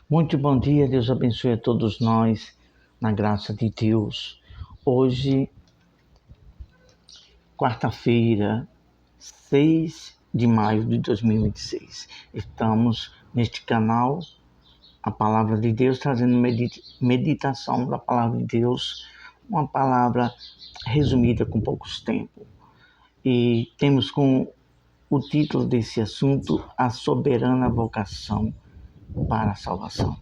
Muito bom dia, Deus abençoe a todos nós, na graça de Deus. Hoje, quarta-feira, 6 de maio de 2026. Estamos neste canal, a Palavra de Deus, trazendo meditação da Palavra de Deus, uma palavra resumida com poucos tempos. E temos com o título desse assunto, a soberana vocação para a salvação.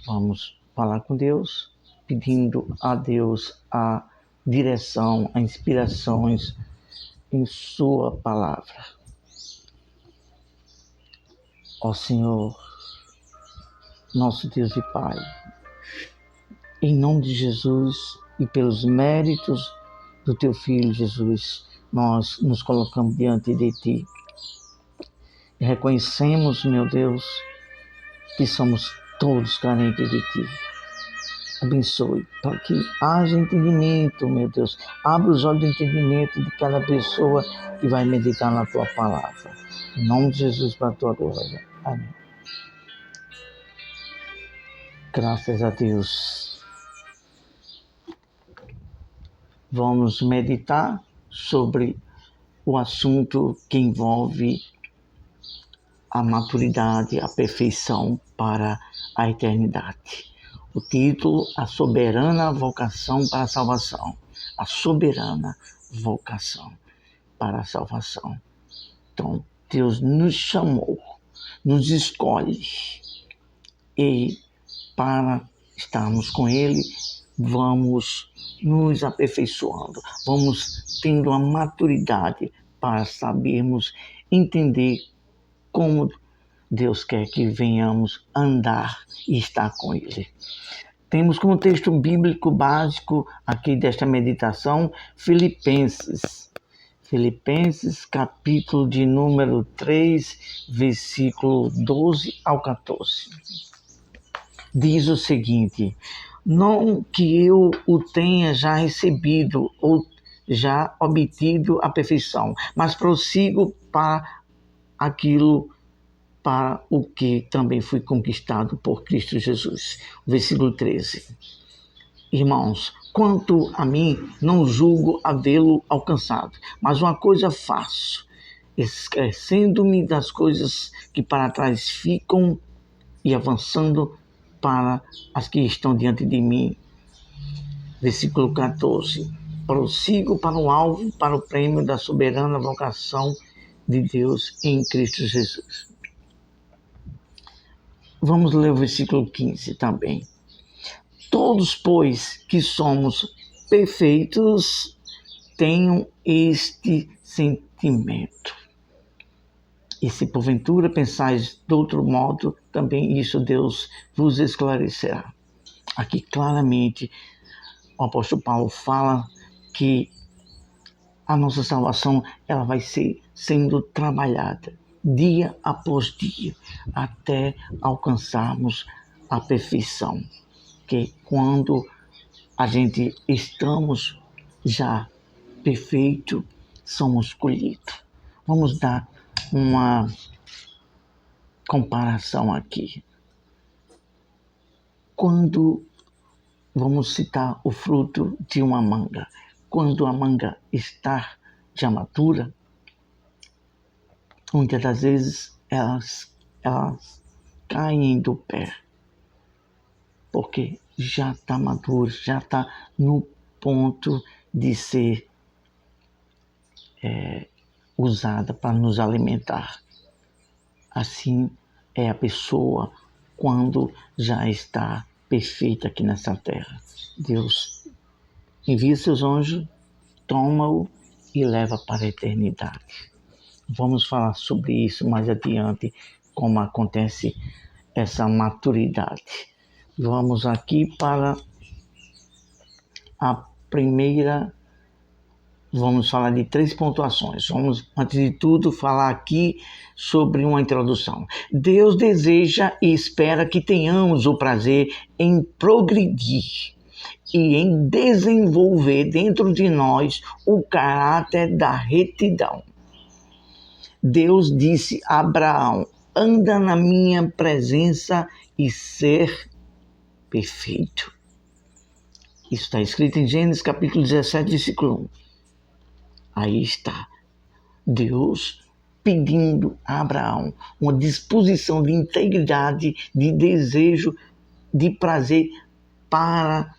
Vamos falar com Deus, pedindo a Deus a direção, a inspirações em Sua palavra. Ó Senhor, nosso Deus e Pai, em nome de Jesus e pelos méritos do Teu Filho Jesus, nós nos colocamos diante de Ti. E reconhecemos, meu Deus, que somos todos carentes de Ti. Abençoe, para que haja entendimento, meu Deus. Abra os olhos do entendimento de cada pessoa que vai meditar na Tua palavra. Em nome de Jesus, para a Tua glória. Amém. Graças a Deus. Vamos meditar sobre o assunto que envolve a maturidade, a perfeição para a eternidade. O título, a soberana vocação para a salvação. A soberana vocação para a salvação. Então, Deus nos chamou, nos escolhe. E para estarmos com Ele, vamos nos aperfeiçoando. Vamos tendo a maturidade para sabermos entender como Deus quer que venhamos andar e estar com Ele. Temos como texto bíblico básico aqui desta meditação, Filipenses, capítulo de número 3, versículo 12 ao 14. Diz o seguinte: não que eu o tenha já recebido ou já obtido a perfeição, mas prossigo para aquilo para o que também fui conquistado por Cristo Jesus. Versículo 13. Irmãos, quanto a mim, não julgo havê-lo alcançado, mas uma coisa faço, esquecendo-me das coisas que para trás ficam e avançando para as que estão diante de mim. Versículo 14. Prossigo para o alvo, para o prêmio da soberana vocação de Deus em Cristo Jesus. Vamos ler o versículo 15 também. Todos, pois, que somos perfeitos, tenham este sentimento. E se porventura pensais de outro modo, também isso Deus vos esclarecerá. Aqui claramente o apóstolo Paulo fala que a nossa salvação ela vai ser sendo trabalhada dia após dia, até alcançarmos a perfeição. Que quando a gente estamos já perfeito, somos colhidos. Vamos dar uma comparação aqui. Quando vamos citar o fruto de uma manga, quando a manga está já madura, muitas das vezes elas caem do pé, porque já está maduro, já está no ponto de ser usada para nos alimentar. Assim é a pessoa quando já está perfeita aqui nessa terra. Deus envia seus anjos, toma-o e leva para a eternidade. Vamos falar sobre isso mais adiante, como acontece essa maturidade. Vamos aqui para a primeira, vamos falar de 3 pontuações. Vamos, antes de tudo, falar aqui sobre uma introdução. Deus deseja e espera que tenhamos o prazer em progredir e em desenvolver dentro de nós o caráter da retidão. Deus disse a Abraão, anda na minha presença e ser perfeito. Isso está escrito em Gênesis capítulo 17, versículo 1. Aí está Deus pedindo a Abraão uma disposição de integridade, de desejo, de prazer para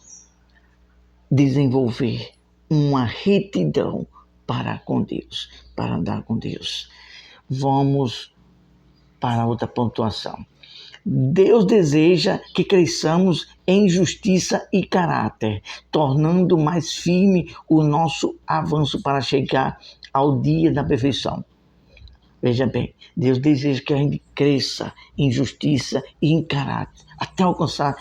desenvolver uma retidão para com Deus, para andar com Deus. Vamos para outra pontuação. Deus deseja que cresçamos em justiça e caráter, tornando mais firme o nosso avanço para chegar ao dia da perfeição. Veja bem, Deus deseja que a gente cresça em justiça e em caráter, até alcançar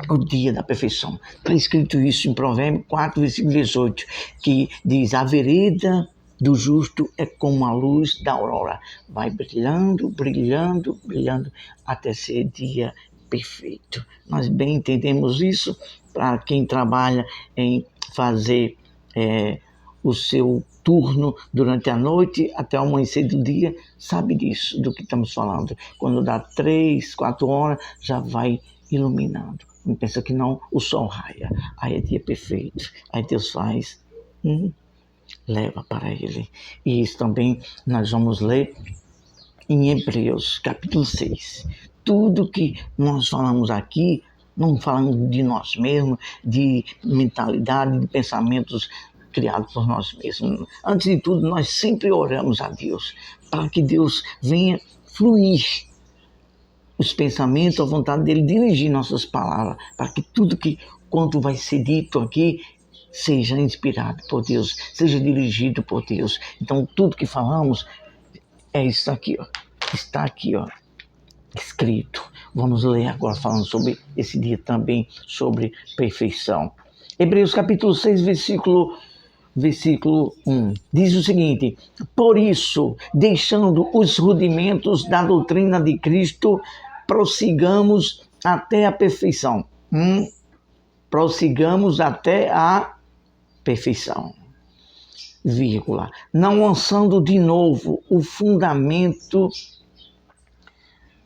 o dia da perfeição. Está escrito isso em Provérbios 4, versículo 18, que diz: a vereda do justo é como a luz da aurora, vai brilhando, brilhando, brilhando, até ser dia perfeito. Nós bem entendemos isso. Para quem trabalha em fazer o seu turno durante a noite até o amanhecer do dia, sabe disso, do que estamos falando. Quando dá 3, 4 horas, já vai iluminando. Não pensa que não, o sol raia, aí é dia perfeito, aí Deus faz, leva para ele. E isso também nós vamos ler em Hebreus capítulo 6. Tudo que nós falamos aqui, não falamos de nós mesmos, de mentalidade, de pensamentos criados por nós mesmos. Antes de tudo, nós sempre oramos a Deus, para que Deus venha fluir os pensamentos, a vontade dele dirigir nossas palavras, para que tudo quanto vai ser dito aqui seja inspirado por Deus, seja dirigido por Deus. Então, tudo que falamos é isso aqui, ó. Está aqui, ó, escrito. Vamos ler agora falando sobre esse dia também, sobre perfeição. Hebreus capítulo 6, versículo 1, diz o seguinte: por isso, deixando os rudimentos da doutrina de Cristo, prossigamos até a perfeição. Prossigamos até a perfeição. Vírgula. Não lançando de novo o fundamento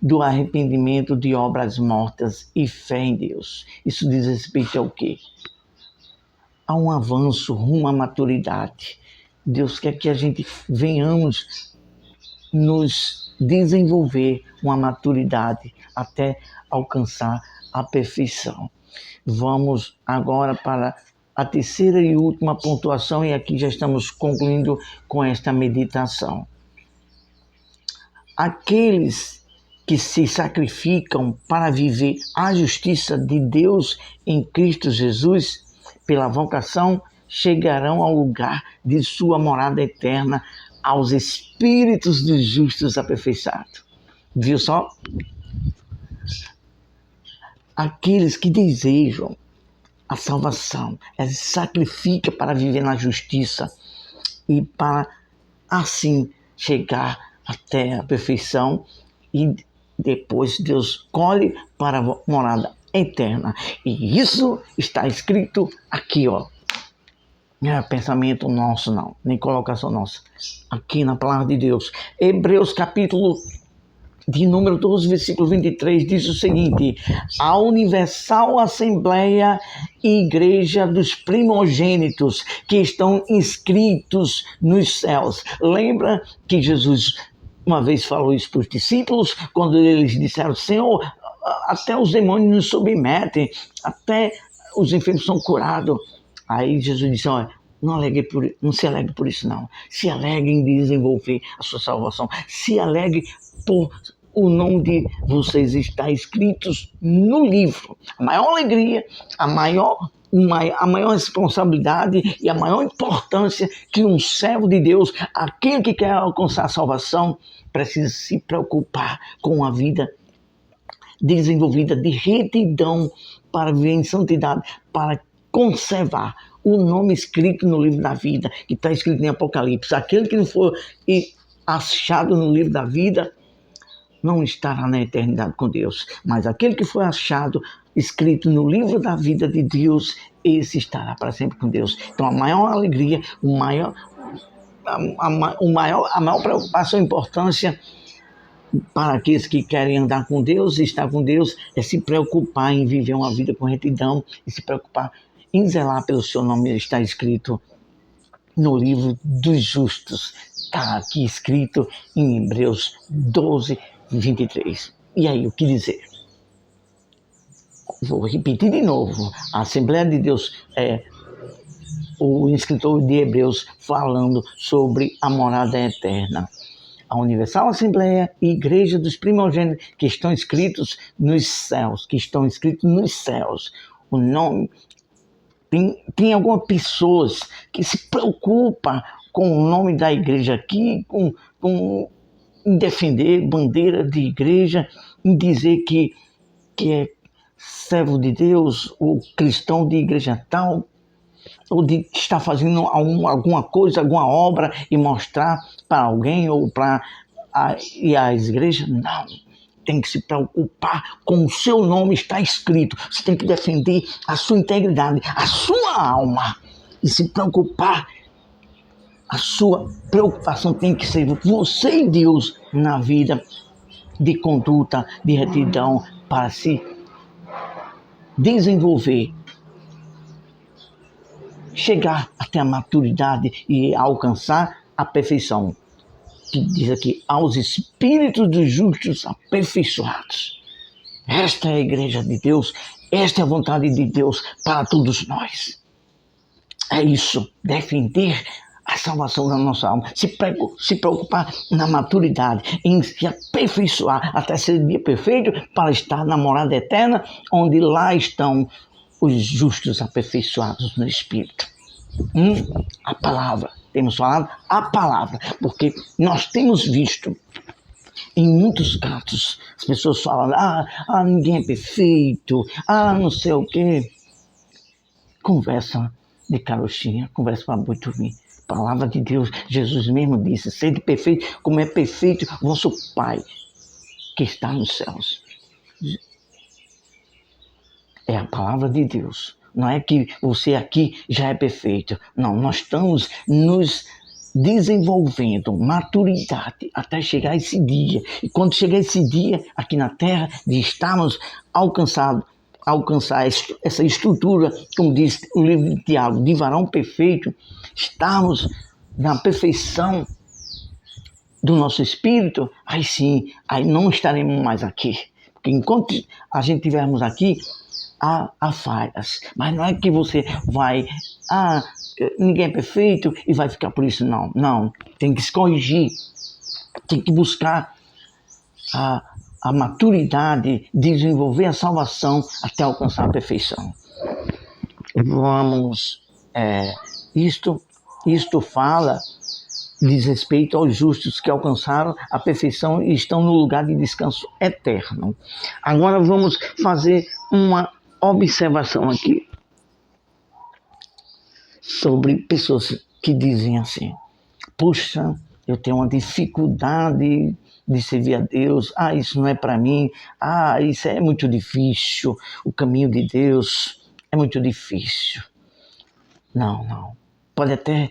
do arrependimento de obras mortas e fé em Deus. Isso diz respeito ao quê? Há um avanço rumo à maturidade. Deus quer que a gente venhamos nos desenvolver uma maturidade até alcançar a perfeição. Vamos agora para a terceira e última pontuação, e aqui já estamos concluindo com esta meditação. Aqueles que se sacrificam para viver a justiça de Deus em Cristo Jesus, pela vocação, chegarão ao lugar de sua morada eterna, aos espíritos dos justos aperfeiçoados. Viu só? Aqueles que desejam a salvação, eles se sacrificam para viver na justiça e para, assim, chegar até a perfeição, e depois Deus colhe para a morada eterna. E isso está escrito aqui, ó. Não é pensamento nosso, não, nem colocação nossa. Aqui na palavra de Deus. Hebreus capítulo de número 12, versículo 23, diz o seguinte: a universal assembleia e igreja dos primogênitos que estão inscritos nos céus. Lembra que Jesus uma vez falou isso para os discípulos, quando eles disseram: Senhor, até os demônios nos submetem, até os enfermos são curados. Aí Jesus disse: olha, não se alegre por isso não. Se alegre em desenvolver a sua salvação. Se alegre por o nome de vocês estar escritos no livro. A maior alegria, a maior responsabilidade e a maior importância que um servo de Deus, aquele que quer alcançar a salvação, precisa se preocupar com a vida desenvolvida de retidão para viver em santidade, para conservar o nome escrito no livro da vida, que está escrito em Apocalipse. Aquele que não for achado no livro da vida não estará na eternidade com Deus, mas aquele que foi achado escrito no livro da vida de Deus, esse estará para sempre com Deus. Então a maior alegria, a maior preocupação e importância para aqueles que querem andar com Deus, estar com Deus, é se preocupar em viver uma vida com retidão e se preocupar em zelar pelo seu nome. Está escrito no livro dos justos. Está aqui escrito em Hebreus 12, 23. E aí, o que dizer? Vou repetir de novo. A Assembleia de Deus o escritor de Hebreus falando sobre a morada eterna. A Universal Assembleia e Igreja dos Primogênitos que estão escritos nos céus, O nome, tem algumas pessoas que se preocupam com o nome da igreja aqui, em defender bandeira de igreja, em dizer que é servo de Deus, ou cristão de igreja tal, ou de estar fazendo alguma coisa, alguma obra e mostrar para alguém ou para as igrejas. Não, tem que se preocupar com o seu nome está escrito. Você tem que defender a sua integridade, a sua alma e se preocupar. A sua preocupação tem que ser você e Deus na vida de conduta, de retidão, para se desenvolver, chegar até a maturidade e alcançar a perfeição. Que diz aqui, aos espíritos dos justos aperfeiçoados. Esta é a igreja de Deus, esta é a vontade de Deus para todos nós. É isso, defender a salvação da nossa alma, se preocupar na maturidade, em se aperfeiçoar até ser dia perfeito para estar na morada eterna, onde lá estão os justos aperfeiçoados no Espírito. A palavra, temos falado a palavra, porque nós temos visto em muitos casos, as pessoas falam, ninguém é perfeito, não sei o quê. Conversa de carochinha, conversa para boi dormir. Palavra de Deus, Jesus mesmo disse, sede perfeito como é perfeito vosso Pai que está nos céus. É a palavra de Deus. Não é que você aqui já é perfeito. Não, nós estamos nos desenvolvendo maturidade até chegar esse dia. E quando chegar esse dia aqui na terra, de estarmos alcançar essa estrutura, como diz o livro de Tiago, de varão perfeito, estarmos na perfeição do nosso espírito, aí sim, aí não estaremos mais aqui. Porque enquanto a gente estivermos aqui, há falhas. Mas não é que você vai, ninguém é perfeito e vai ficar por isso, não. Não, tem que se corrigir, tem que buscar a maturidade, desenvolver a salvação até alcançar a perfeição. Vamos, isto fala, diz respeito aos justos que alcançaram a perfeição e estão no lugar de descanso eterno. Agora vamos fazer uma observação aqui sobre pessoas que dizem assim, puxa, eu tenho uma dificuldade de servir a Deus, isso não é para mim, isso é muito difícil, o caminho de Deus é muito difícil. Não, pode até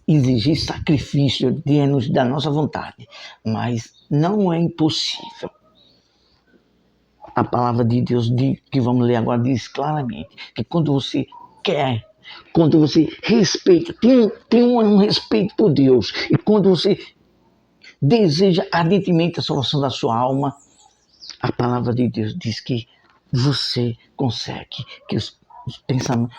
exigir sacrifício da nossa vontade, mas não é impossível. A palavra de Deus, que vamos ler agora, diz claramente que quando você quer, quando você respeita, tem um respeito por Deus, e quando você deseja ardentemente a salvação da sua alma, a palavra de Deus diz que você consegue, que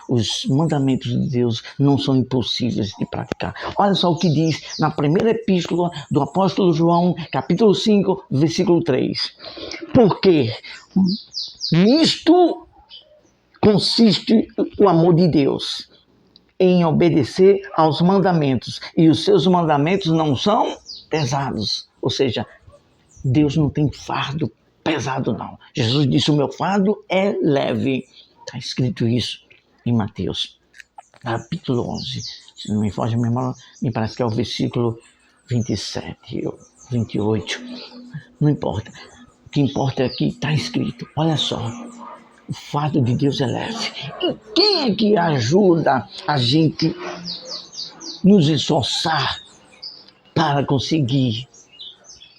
os mandamentos de Deus não são impossíveis de praticar. Olha só o que diz na primeira epístola do apóstolo João, capítulo 5, versículo 3. Porque nisto consiste o amor de Deus, em obedecer aos mandamentos, e os seus mandamentos não são pesados. Ou seja, Deus não tem fardo pesado, não. Jesus disse, o meu fardo é leve. Está escrito isso em Mateus, capítulo 11. Se não me foge a memória, me parece que é o versículo 27 ou 28. Não importa. O que importa é que está escrito. Olha só, o fardo de Deus é leve. E quem é que ajuda a gente nos esforçar para conseguir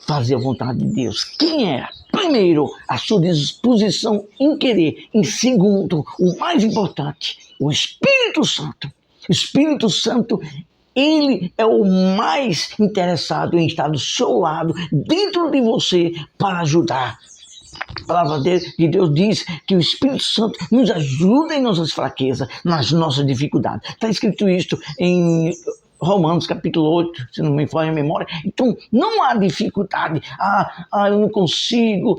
fazer a vontade de Deus. Quem é? Primeiro, a sua disposição em querer. Em segundo, o mais importante, o Espírito Santo. O Espírito Santo, ele é o mais interessado em estar do seu lado, dentro de você, para ajudar. A palavra de Deus diz que o Espírito Santo nos ajuda em nossas fraquezas, nas nossas dificuldades. Está escrito isto em Romanos capítulo 8, se não me falha a memória. Então, não há dificuldade. Eu não consigo.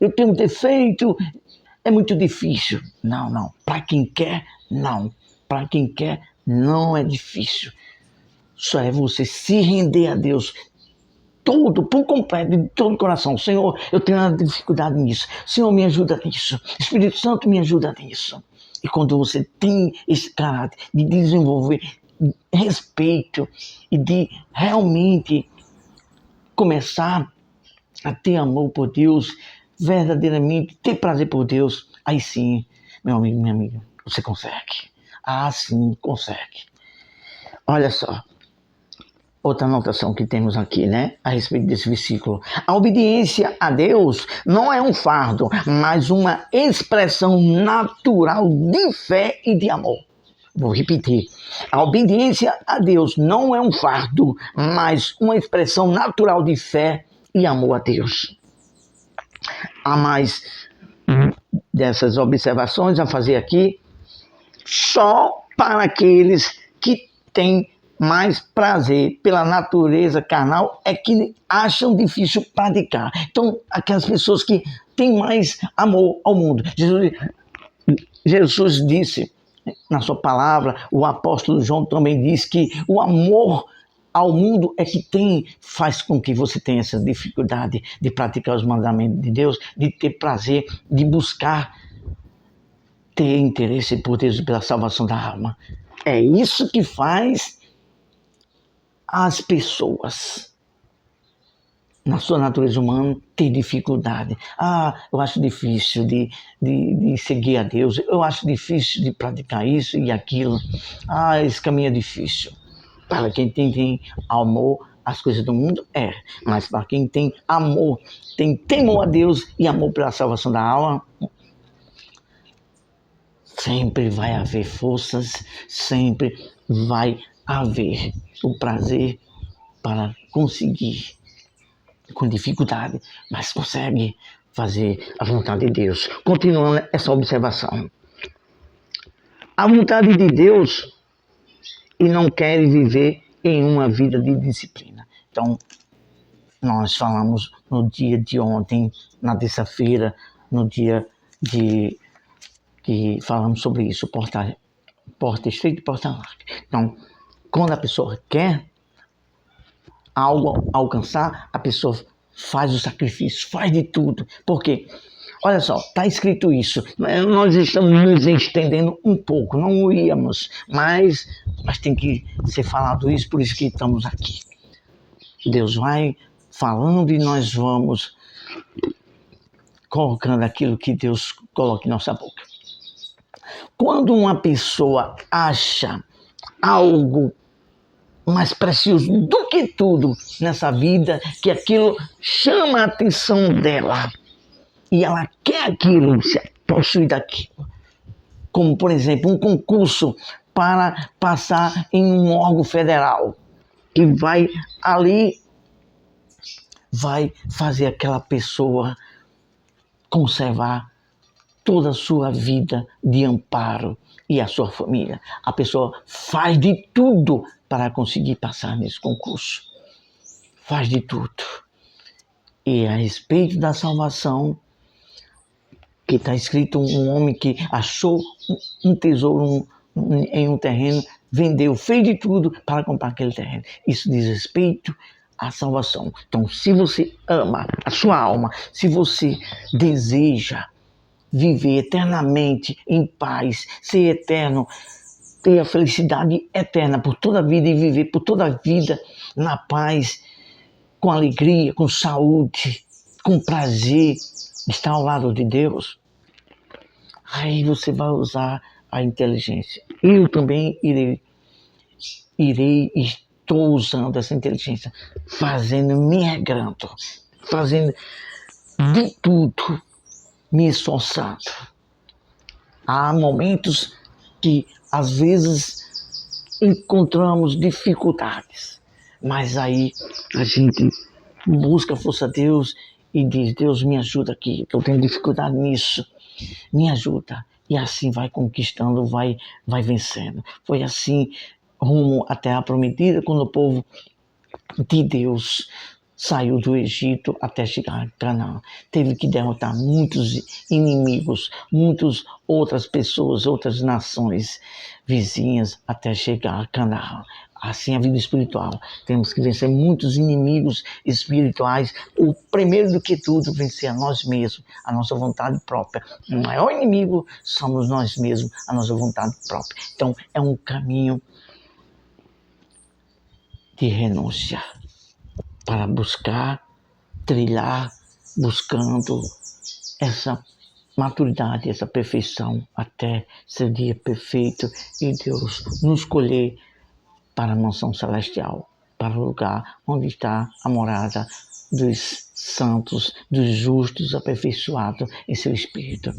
Eu tenho um defeito. É muito difícil. Não. Para quem quer, não. Para quem quer, não é difícil. Só é você se render a Deus todo, por completo, de todo o coração. Senhor, eu tenho uma dificuldade nisso. Senhor, me ajuda nisso. Espírito Santo, me ajuda nisso. E quando você tem esse caráter de desenvolver respeito e de realmente começar a ter amor por Deus, verdadeiramente ter prazer por Deus, aí sim, meu amigo, minha amiga, você consegue. Sim, consegue. Olha só. Outra anotação que temos aqui, né, a respeito desse versículo. A obediência a Deus não é um fardo, mas uma expressão natural de fé e de amor. Vou repetir. A obediência a Deus não é um fardo, mas uma expressão natural de fé e amor a Deus. Há mais dessas observações a fazer aqui, só para aqueles que têm mais prazer pela natureza carnal é que acham difícil praticar. Então, aquelas pessoas que têm mais amor ao mundo. Jesus disse na sua palavra, o apóstolo João também diz que o amor ao mundo é que faz com que você tenha essa dificuldade de praticar os mandamentos de Deus, de ter prazer, de buscar ter interesse por Deus pela salvação da alma. É isso que faz as pessoas, na sua natureza humana, ter dificuldade. Eu acho difícil de seguir a Deus. Eu acho difícil de praticar isso e aquilo. Esse caminho é difícil. Para quem tem amor às coisas do mundo, mas para quem tem amor, tem temor a Deus e amor pela salvação da alma, sempre vai haver forças, sempre vai haver o prazer para conseguir, com dificuldade, mas consegue fazer a vontade de Deus. Continuando essa observação. A vontade de Deus e não quer viver em uma vida de disciplina. Então, nós falamos no dia de ontem, na terça-feira, no dia que falamos sobre isso, porta estreita e porta larga. Então, quando a pessoa quer algo alcançar, a pessoa faz o sacrifício, faz de tudo. Por quê? Olha só, está escrito isso. Nós estamos nos estendendo um pouco, não íamos, mas tem que ser falado isso, por isso que estamos aqui. Deus vai falando e nós vamos colocando aquilo que Deus coloca em nossa boca. Quando uma pessoa acha algo mais precioso do que tudo nessa vida, que aquilo chama a atenção dela e ela quer aquilo, se possuir daquilo, como por exemplo um concurso para passar em um órgão federal, que vai fazer aquela pessoa conservar toda a sua vida de amparo e a sua família. A pessoa faz de tudo para conseguir passar nesse concurso. Faz de tudo. E a respeito da salvação, que está escrito um homem que achou um tesouro em um terreno, vendeu, fez de tudo para comprar aquele terreno. Isso diz respeito à salvação. Então, se você ama a sua alma, se você deseja viver eternamente em paz, ser eterno, ter a felicidade eterna por toda a vida e viver por toda a vida na paz, com alegria, com saúde, com prazer, estar ao lado de Deus, aí você vai usar a inteligência. Eu também irei estou usando essa inteligência, me regrando, fazendo de tudo, me esforçando. Há momentos que, às vezes, encontramos dificuldades, mas aí a gente busca a força de Deus e diz: Deus, me ajuda aqui, eu tenho dificuldade nisso, me ajuda. E assim vai conquistando, vai vencendo. Foi assim rumo à terra prometida, quando o povo de Deus saiu do Egito até chegar a Canaã. Teve que derrotar muitos inimigos, muitas outras pessoas, outras nações vizinhas até chegar a Canaã. Assim, a vida espiritual. Temos que vencer muitos inimigos espirituais. O primeiro do que tudo, vencer a nós mesmos, a nossa vontade própria. O maior inimigo somos nós mesmos, a nossa vontade própria. Então, é um caminho de renúncia para buscar, trilhar, buscando essa maturidade, essa perfeição, até ser dia perfeito e Deus nos escolher para a mansão celestial, para o lugar onde está a morada dos santos, dos justos, aperfeiçoados em seu espírito.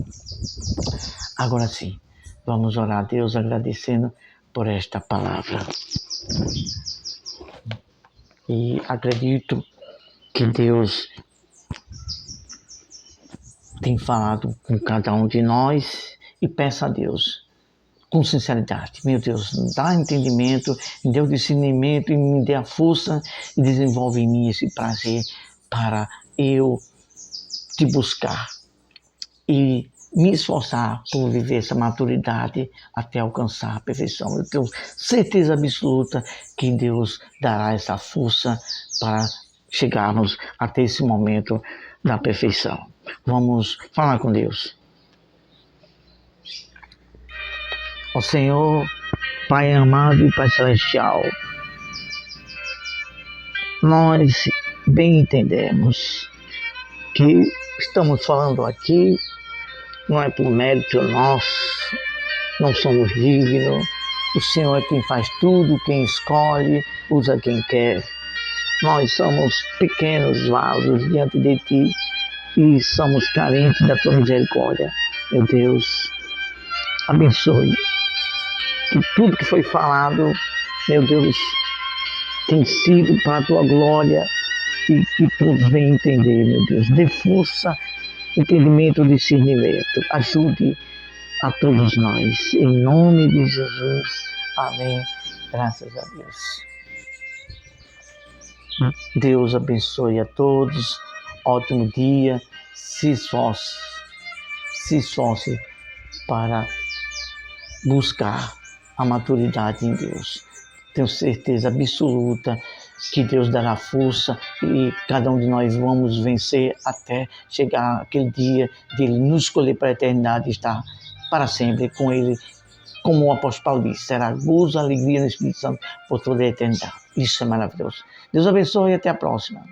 Agora sim, vamos orar a Deus agradecendo por esta palavra. E acredito que Deus tem falado com cada um de nós e peço a Deus com sinceridade: meu Deus, dá entendimento, me dê o discernimento e me dê a força e desenvolve em mim esse prazer para eu te buscar e me esforçar por viver essa maturidade até alcançar a perfeição. Eu tenho certeza absoluta que Deus dará essa força para chegarmos até esse momento da perfeição. Vamos falar com Deus. Ó Senhor, Pai amado e Pai celestial, nós bem entendemos que estamos falando aqui não é por mérito nosso, não somos dignos. O Senhor é quem faz tudo, quem escolhe, usa quem quer. Nós somos pequenos vasos diante de Ti e somos carentes da Tua misericórdia. Meu Deus, abençoe que tudo que foi falado, meu Deus, tem sido para a Tua glória e que todos venham entender, meu Deus. Dê força, entendimento, discernimento. Ajude a todos nós. Em nome de Jesus. Amém. Graças a Deus. Deus abençoe a todos. Ótimo dia. Se esforce para buscar a maturidade em Deus. Tenho certeza absoluta que Deus dará força e cada um de nós vamos vencer até chegar aquele dia de Ele nos escolher para a eternidade e estar para sempre com Ele, como o apóstolo Paulo disse: será gozo, alegria no Espírito Santo por toda a eternidade. Isso é maravilhoso. Deus abençoe e até a próxima.